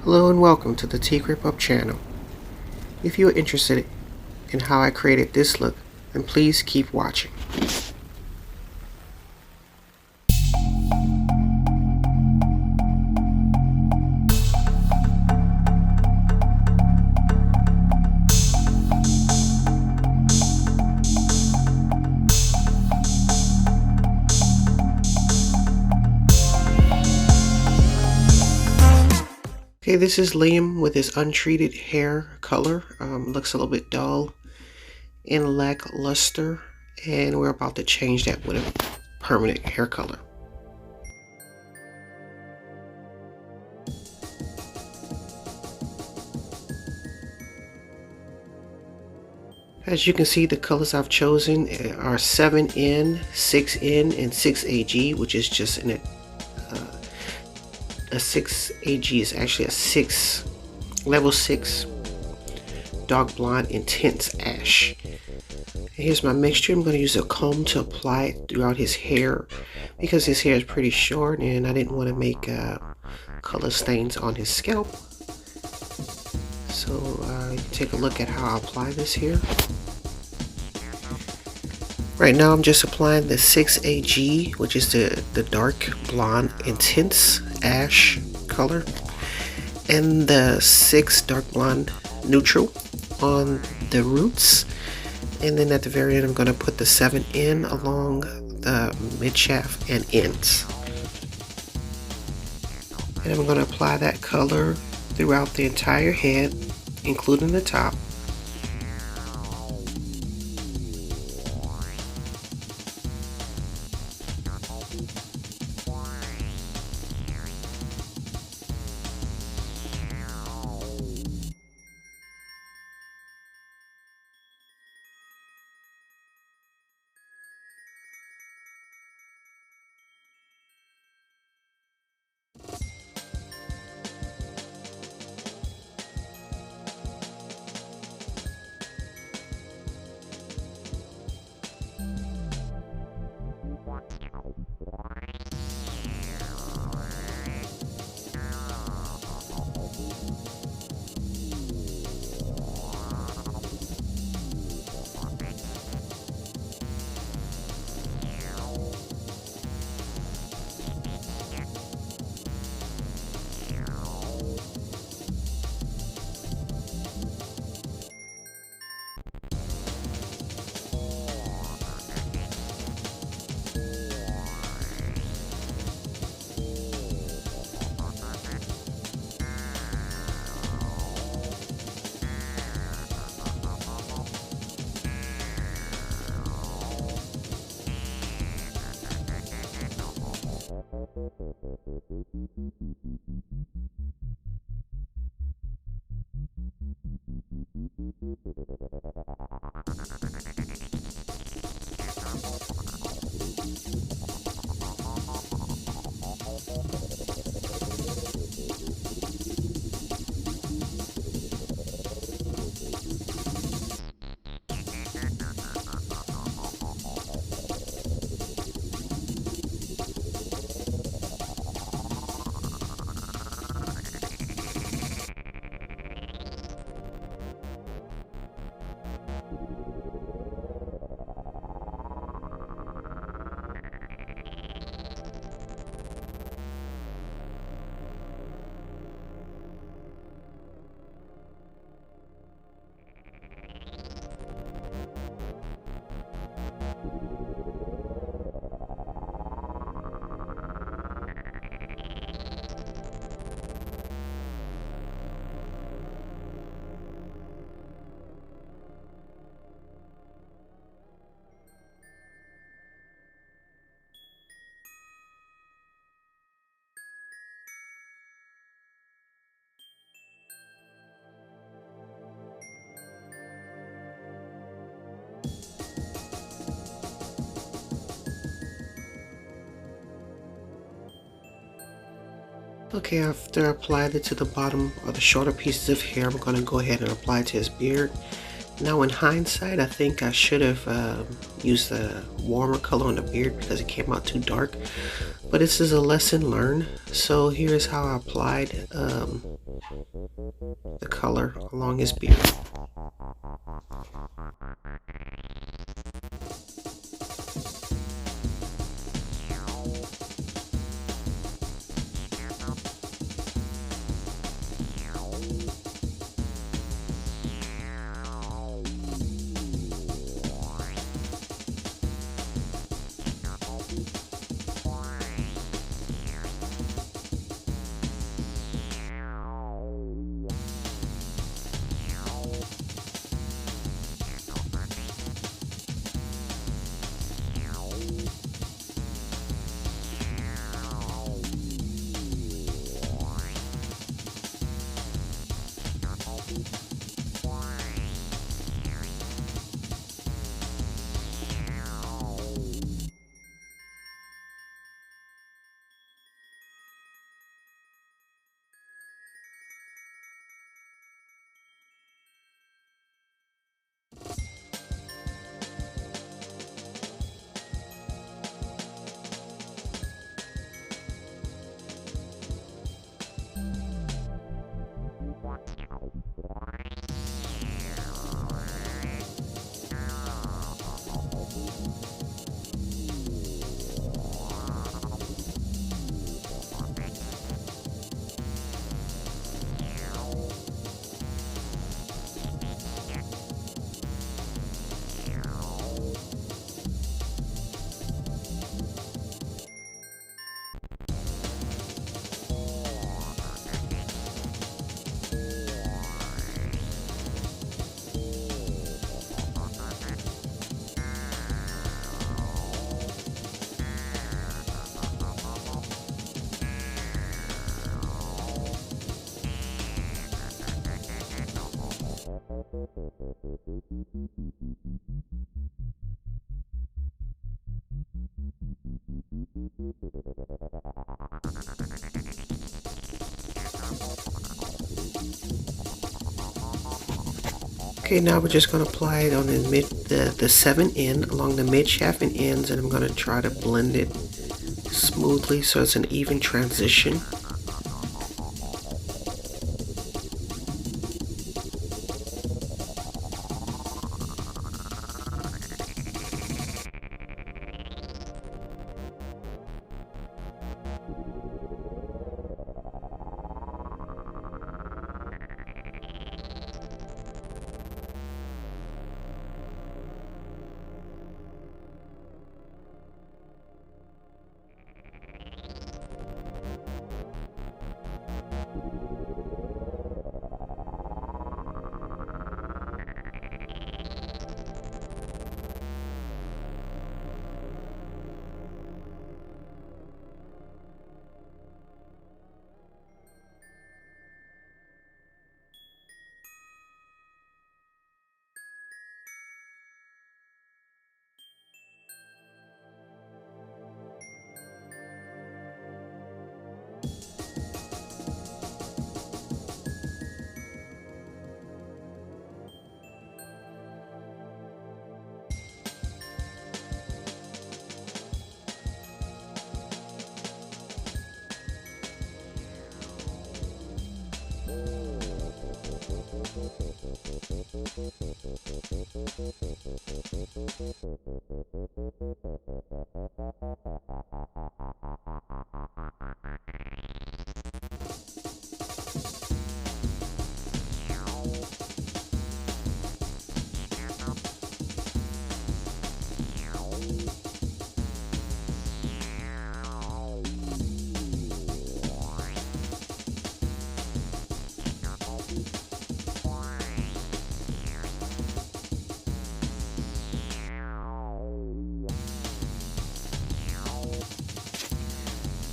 Hello and welcome to the Tigre.pup channel. If you are interested in how I created this look, then please keep watching. Okay, this is Liam with his untreated hair color. Looks a little bit dull and lackluster, and we're about to change that with a permanent hair color. As you can see, the colors I've chosen are 7N, 6N, and 6AG, which is just a 6AG is actually a level 6 dark blonde intense ash. And here's my mixture. I'm going to use a comb to apply it throughout his hair because his hair is pretty short and I didn't want to make color stains on his scalp. So take a look at how I apply this here. Right now I'm just applying the 6AG, which is the dark blonde intense ash color, and the 6 dark blonde neutral on the roots, and then at the very end I'm going to put the 7N along the mid shaft and ends, and I'm going to apply that color throughout the entire head, including the top. Okay, after I applied it to the bottom of the shorter pieces of hair, I'm going to go ahead and apply it to his beard. Now in hindsight, I think I should have used a warmer color on the beard because it came out too dark. But this is a lesson learned. So here's how I applied the color along his beard. Okay, now we're just going to apply it on the 7N along the mid shaft and ends, and I'm going to try to blend it smoothly so it's an even transition.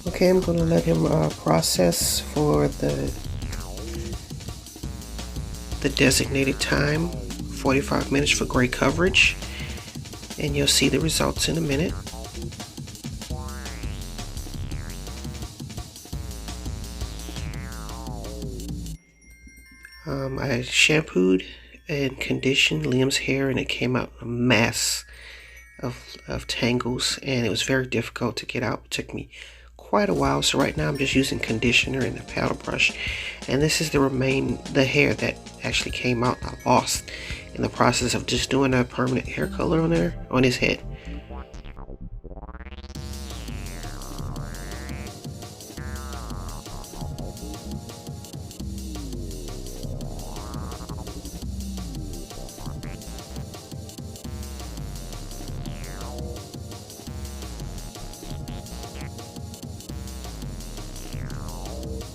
Okay, I'm going to let him process for the designated time, 45 minutes for gray coverage, and you'll see the results in a minute. I shampooed and conditioned Liam's hair, and it came out a mess of tangles, and it was very difficult to get out. It took me quite a while. So right now I'm just using conditioner and a paddle brush, and this is the hair that actually came out. I lost in the process of just doing a permanent hair color on there on his head.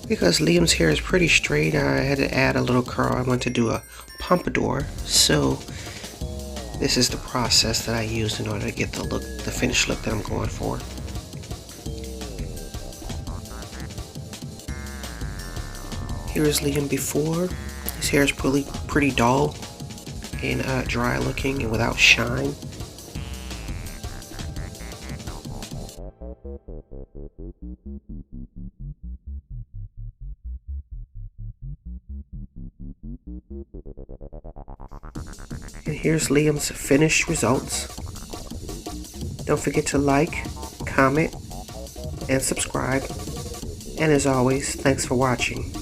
Because Liam's hair is pretty straight, I had to add a little curl. I want to do a pompadour, so this is the process that I used in order to get the look, the finished look that I'm going for. Here is Liam before. His hair is pretty dull and dry looking and without shine. And here's Liam's finished results. Don't forget to like, comment, and subscribe. And as always, thanks for watching.